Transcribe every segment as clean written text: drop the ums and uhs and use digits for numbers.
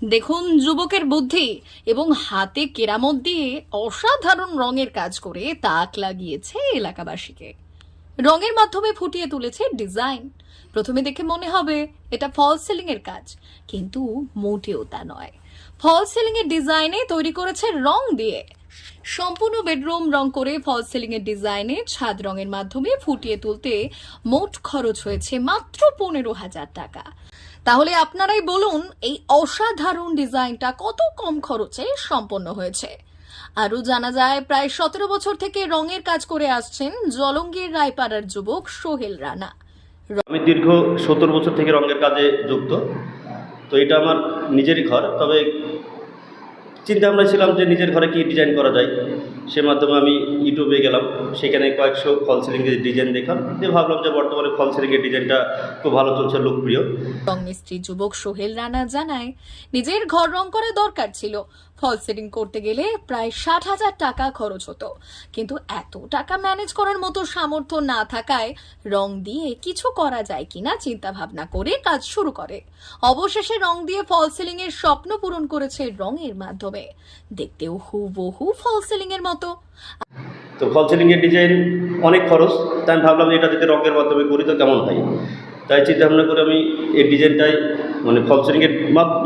দেখুন যুবকের বুদ্ধি এবং হাতে কেরামত দিয়ে অসাধারণ রঙের কাজ করে তাক লাগিয়েছে এলাকাবাসীকে। রঙের মাধ্যমে ফুটিয়ে তুলেছে ডিজাইন। প্রথমে দেখে মনে হবে এটা ফলস সিলিং এর কাজ, কিন্তু মোটেও তা নয়। ফলস সিলিং এর ডিজাইনে তৈরি করেছে রং দিয়ে। সম্পূর্ণ বেডরুম রং করে ফলস সিলিং এর ডিজাইনে ছাদ রঙের মাধ্যমে ফুটিয়ে তুলতে মোট খরচ হয়েছে মাত্র 15,000 টাকা। তাহলে আপনারাই বলুন এই অসাধারণ ডিজাইনটা কত কম খরচে সম্পন্ন হয়েছে। আরও জানা যায়, প্রায় 17 বছর থেকে রঙের কাজ করে আসছেন জলঙ্গির রায়পাড়ার যুবক সোহেল রানা। আমি দীর্ঘ 17 বছর থেকে রঙের কাজে যুক্ত। তো এটা আমার নিজেরই ঘর, তবে চিন্তা ভাবনা ছিলাম যে নিজের ঘরে কি ডিজাইন করা যায়। সে মাধ্যমে আমি ইউটিউবে গেলাম, সেখানে কয়েকশো ফল সিলিংয়ের ডিজাইন দেখলাম, দিয়ে ভাবলাম যে বর্তমানে ফল সিলিংয়ের ডিজাইনটা খুব ভালো চলছে, লোকপ্রিয়। রং মিস্ত্রি যুবক সোহেল রানা জানায়, নিজের ঘর রং করা দরকার ছিল। ফল সিলিং করতে গেলে প্রায় 60,000 টাকা খরচ হতো, কিন্তু এত টাকা ম্যানেজ করার মতো সামর্থ্য না থাকায় রং দিয়ে কিছু করা যায় কিনা চিন্তা ভাবনা করে কাজ শুরু করে। অবশেষে রং দিয়ে ফল সিলিং এর স্বপ্ন পূরণ করেছে রঙের মাধ্যমে। দেখতেও হুবহু ফল সিলিং এর মতো। তো ফল সিলিংয়ের ডিজাইন অনেক খরচ, তাই আমি ভাবলাম এটা যদি রঙের মাধ্যমে করি তো কেমন হয়। তাই চিন্তা ভাবনা করে আমি এই ডিজাইনটাই ফল সিলিংয়ের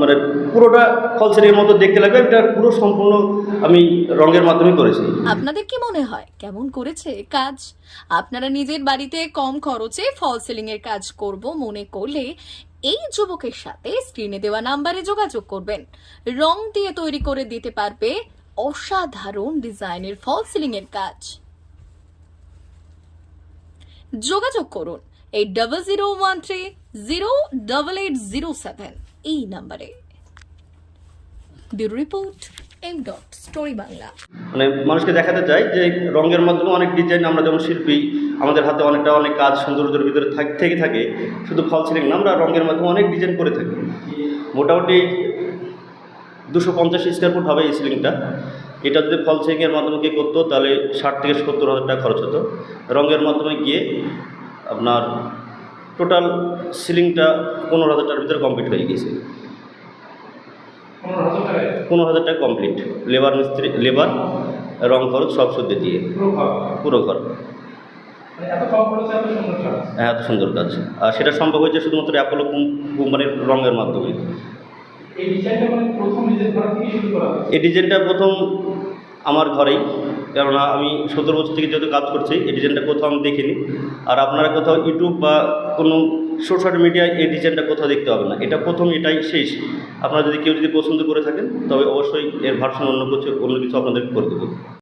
মানে পুরোটা ফল সিলিংয়ের মতো দেখতে লাগবে, এটা পুরো সম্পূর্ণ আমি রঙের মাধ্যমে করেছি। আপনাদের কি মনে হয় কেমন করেছে কাজ? আপনারা নিজের বাড়িতে কম খরচে ফল সিলিং এর কাজ করব মনে করলে এই যুবকের সাথে স্ক্রিনে দেওয়া নাম্বারে যোগাযোগ করবেন। রং দিয়ে তৈরি করে দিতে পারবে অসাধারণ ডিজাইনের ফল সিলিং এর কাজ। যোগাযোগ করুন 8013088007 এই নাম্বারে। Bureau report M story Bangla. মানুষকে দেখাতে চাই যে রঙের মাধ্যমে অনেক ডিজাইন, আমরা যেমন শিল্পী, আমাদের হাতে অনেক কাজ সৌন্দর্যের ভিতরে থেকে থাকে। শুধু ফল সিলিং না, আমরা রঙের মাধ্যমে অনেক ডিজাইন করে থাকি। মোটামুটি 250 স্কোয়ার ফুট হবে এই সিলিংটা। এটা যদি ফল সিলিংয়ের মাধ্যমে কি করতো তাহলে 60 থেকে 70,000 টাকা খরচ হতো। রঙের মাধ্যমে গিয়ে আপনার টোটাল সিলিংটা 15,000 টাকার ভিতরে কমপ্লিট হয়ে গেছে। 15,000 টাকা কমপ্লিট, লেবার মিস্ত্রি, লেবার, রং খরচ সব শুদ্ধ দিয়ে পুরো ঘর। হ্যাঁ, এত সুন্দর কাজ। আর সেটা সম্ভব হয়েছে শুধুমাত্র অ্যাপোলো কোম্পানির রঙের মাধ্যমে। এই ডিজাইনটা প্রথম আমার ঘরেই, কেননা আমি 17 বছর থেকে যেহেতু কাজ করছি, এই ডিজাইনটা কোথাও আমি দেখিনি। আর আপনারা কোথাও ইউটিউব বা কোনো সোশ্যাল মিডিয়ায় এই ডিজাইনটা কোথাও দেখতে হবে না। এটা প্রথম, এটাই শেষ। আপনারা যদি কেউ পছন্দ করে থাকেন তবে অবশ্যই এর ভার্সন অন্য কিছু আপনাদের করে দেবো।